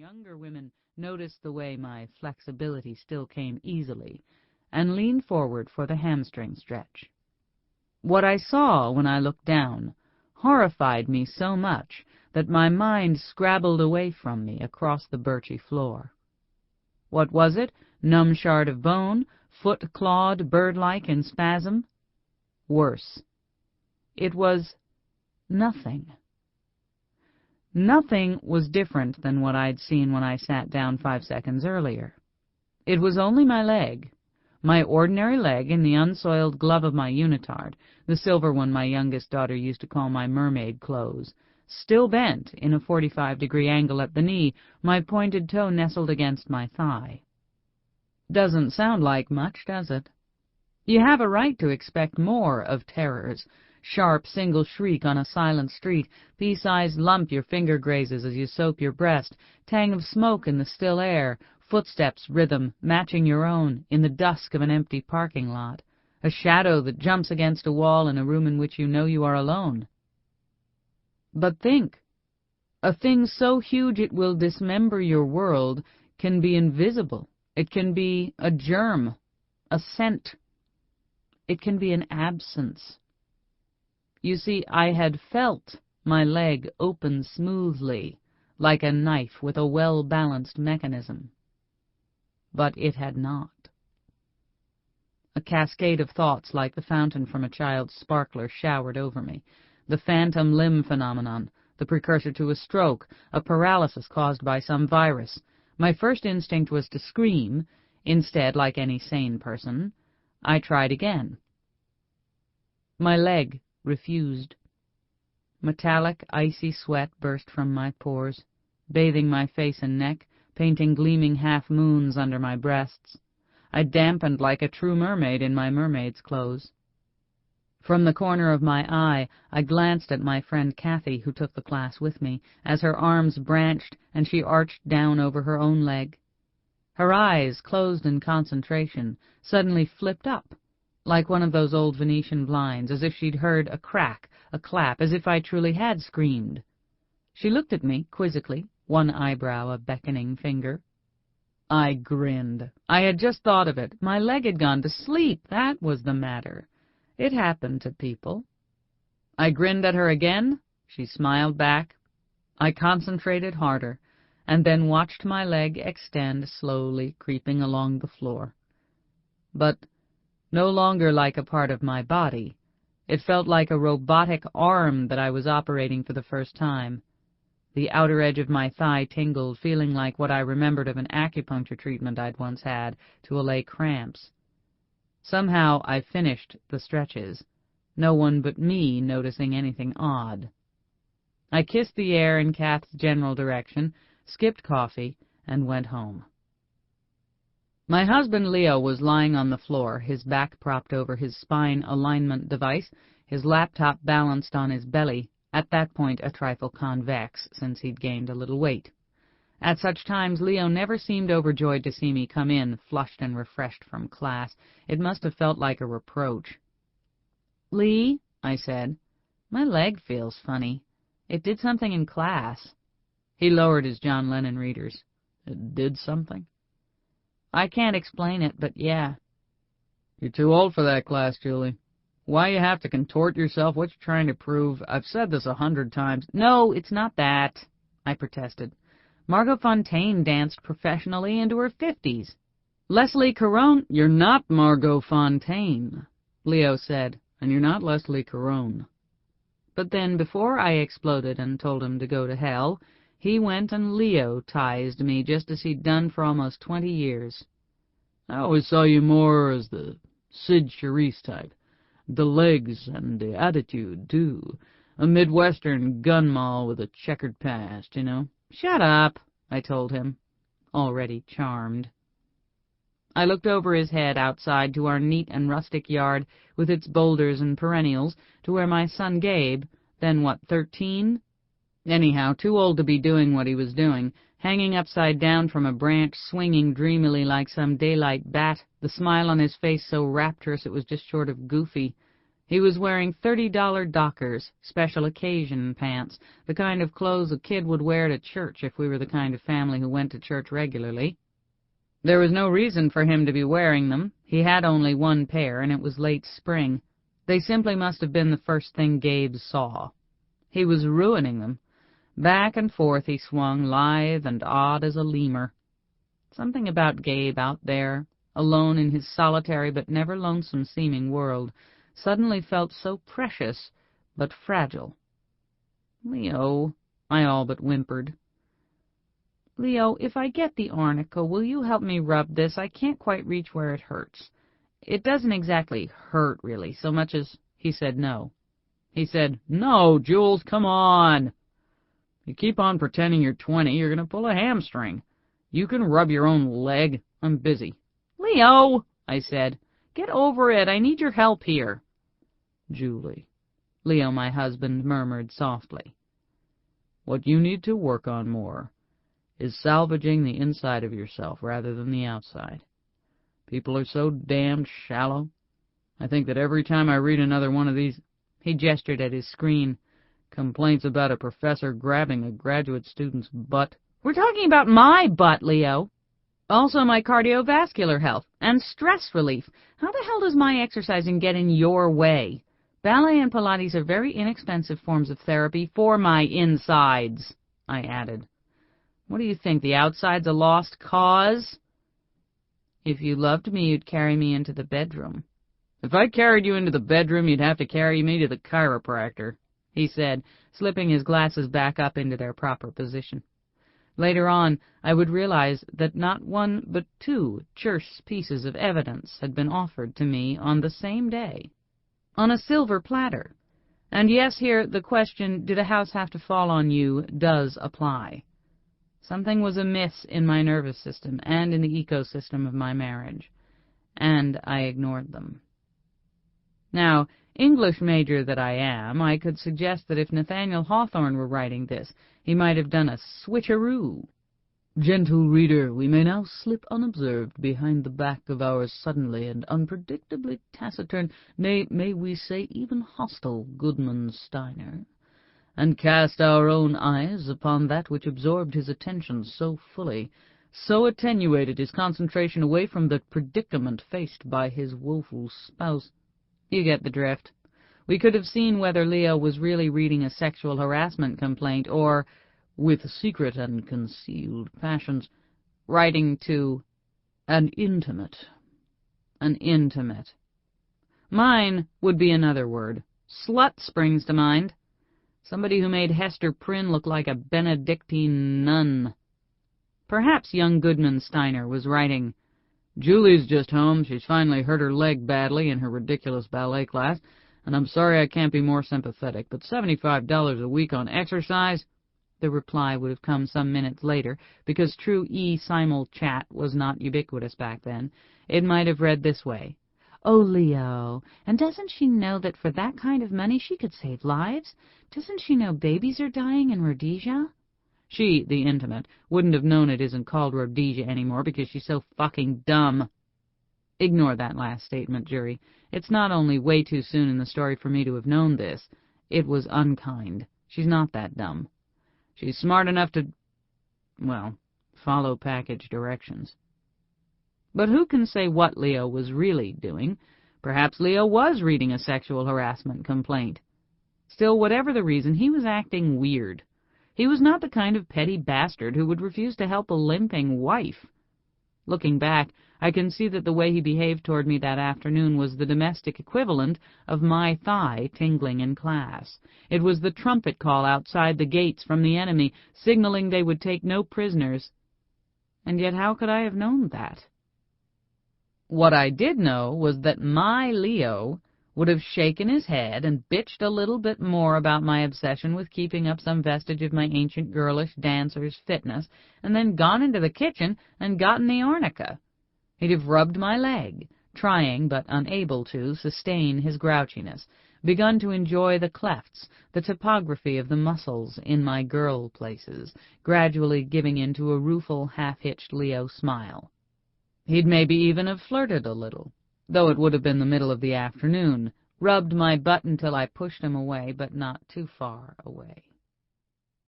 younger women noticed the way my flexibility still came easily and leaned forward for the hamstring stretch. What I saw when I looked down horrified me so much that my mind scrabbled away from me across the birchy floor. What was it? Numb shard of bone, foot clawed, bird-like in spasm? Worse. It was nothing. Nothing was different than what I'd seen when I sat down 5 seconds earlier. It was only my leg, my ordinary leg in the unsoiled glove of my unitard, the silver one my youngest daughter used to call my mermaid clothes, still bent in a 45-degree angle at the knee, my pointed toe nestled against my thigh. Doesn't sound like much, does it? You have a right to expect more of terrors. Sharp single shriek on a silent street, pea-sized lump your finger grazes as you soap your breast, tang of smoke in the still air, footsteps rhythm matching your own in the dusk of an empty parking lot, a shadow that jumps against a wall in a room in which you know you are alone. But think, a thing so huge it will dismember your world can be invisible. It can be a germ, a scent. It can be an absence. You see, I had felt my leg open smoothly, like a knife with a well-balanced mechanism. But it had not. A cascade of thoughts like the fountain from a child's sparkler showered over me. The phantom limb phenomenon, the precursor to a stroke, a paralysis caused by some virus. My first instinct was to scream. Instead, like any sane person, I tried again. My leg refused. Metallic, icy sweat burst from my pores, bathing my face and neck, painting gleaming half-moons under my breasts. I dampened like a true mermaid in my mermaid's clothes. From the corner of my eye, I glanced at my friend Kathy, who took the class with me, as her arms branched and she arched down over her own leg. Her eyes, closed in concentration, suddenly flipped up, like one of those old Venetian blinds, as if she'd heard a crack, a clap, as if I truly had screamed. She looked at me quizzically, one eyebrow a beckoning finger. I grinned. I had just thought of it. My leg had gone to sleep. That was the matter. It happened to people. I grinned at her again. She smiled back. I concentrated harder, and then watched my leg extend slowly, creeping along the floor. But no longer like a part of my body. It felt like a robotic arm that I was operating for the first time. The outer edge of my thigh tingled, feeling like what I remembered of an acupuncture treatment I'd once had to allay cramps. Somehow I finished the stretches, no one but me noticing anything odd. I kissed the air in Kath's general direction, skipped coffee, and went home. My husband Leo was lying on the floor, his back propped over his spine alignment device, his laptop balanced on his belly, at that point a trifle convex, since he'd gained a little weight. At such times Leo never seemed overjoyed to see me come in, flushed and refreshed from class. It must have felt like a reproach. "Lee," I said, "my leg feels funny. It did something in class." He lowered his John Lennon readers. "It did something?" "I can't explain it, but yeah." "You're too old for that class, Julie. Why you have to contort yourself? What you trying to prove? I've said this 100 times. "No, it's not that," I protested. "Margot Fontaine danced professionally into her 50s. Leslie Caron—" "You're not Margot Fontaine," Leo said, "and you're not Leslie Caron." But then, before I exploded and told him to go to hell, he went and Leo-tized me just as he'd done for almost 20 years. "I always saw you more as the Sid Charisse type. The legs and the attitude, too. A Midwestern gun moll with a checkered past, you know." "Shut up," I told him, already charmed. I looked over his head outside to our neat and rustic yard with its boulders and perennials, to where my son Gabe, then, 13? Anyhow, too old to be doing what he was doing, hanging upside down from a branch, swinging dreamily like some daylight bat, the smile on his face so rapturous it was just short of goofy. He was wearing $30 Dockers, special occasion pants, the kind of clothes a kid would wear to church if we were the kind of family who went to church regularly. There was no reason for him to be wearing them. He had only one pair, and it was late spring. They simply must have been the first thing Gabe saw. He was ruining them. Back and forth he swung, lithe and odd as a lemur. Something about Gabe out there, alone in his solitary but never lonesome-seeming world, suddenly felt so precious but fragile. "Leo," I all but whimpered. "Leo, if I get the arnica, will you help me rub this? I can't quite reach where it hurts." "It doesn't exactly hurt, really, so much as—" He said no. He said, "No, Jules, come on. You keep on pretending you're 20, you're going to pull a hamstring. You can rub your own leg. I'm busy." "Leo," I said, "get over it. I need your help here." "Julie," Leo, my husband, murmured softly, "what you need to work on more is salvaging the inside of yourself rather than the outside. People are so damned shallow. I think that every time I read another one of these," he gestured at his screen, "complaints about a professor grabbing a graduate student's butt." "We're talking about my butt, Leo. Also my cardiovascular health and stress relief. How the hell does my exercising get in your way? Ballet and Pilates are very inexpensive forms of therapy for my insides," I added. "What do you think, the outside's a lost cause?" "If you loved me, you'd carry me into the bedroom." "If I carried you into the bedroom, you'd have to carry me to the chiropractor," he said, slipping his glasses back up into their proper position. Later on, I would realize that not one but two terse pieces of evidence had been offered to me on the same day, on a silver platter. And yes, here the question, did a house have to fall on you, does apply. Something was amiss in my nervous system and in the ecosystem of my marriage, and I ignored them. Now, English major that I am, I could suggest that if Nathaniel Hawthorne were writing this, he might have done a switcheroo. "Gentle reader, we may now slip unobserved behind the back of our suddenly and unpredictably taciturn, nay, may we say even hostile, Goodman Steiner, and cast our own eyes upon that which absorbed his attention so fully, so attenuated his concentration away from the predicament faced by his woeful spouse." You get the drift. We could have seen whether Leo was really reading a sexual harassment complaint or, with secret and concealed passions, writing to an intimate. An intimate. Mine would be another word. Slut springs to mind. Somebody who made Hester Prynne look like a Benedictine nun. Perhaps young Goodman Steiner was writing, "Julie's just home. She's finally hurt her leg badly in her ridiculous ballet class, and I'm sorry I can't be more sympathetic, but $75 a week on exercise?" The reply would have come some minutes later, because true e-simul chat was not ubiquitous back then. It might have read this way: "Oh, Leo, and doesn't she know that for that kind of money she could save lives? Doesn't she know babies are dying in Rhodesia?" She, the intimate, wouldn't have known it isn't called Rhodesia anymore because she's so fucking dumb. Ignore that last statement, jury. It's not only way too soon in the story for me to have known this, it was unkind. She's not that dumb. She's smart enough to, well, follow package directions. But who can say what Leo was really doing? Perhaps Leo was reading a sexual harassment complaint. Still, whatever the reason, he was acting weird. He was not the kind of petty bastard who would refuse to help a limping wife. Looking back, I can see that the way he behaved toward me that afternoon was the domestic equivalent of my thigh tingling in class. It was the trumpet call outside the gates from the enemy, signaling they would take no prisoners. And yet how could I have known that? What I did know was that my Leo would have shaken his head and bitched a little bit more about my obsession with keeping up some vestige of my ancient girlish dancer's fitness, and then gone into the kitchen and gotten the arnica. He'd have rubbed my leg, trying but unable to sustain his grouchiness, begun to enjoy the clefts, the topography of the muscles in my girl places, gradually giving in to a rueful, half-hitched Leo smile. He'd maybe even have flirted a little, though it would have been the middle of the afternoon, rubbed my butt until I pushed him away, but not too far away.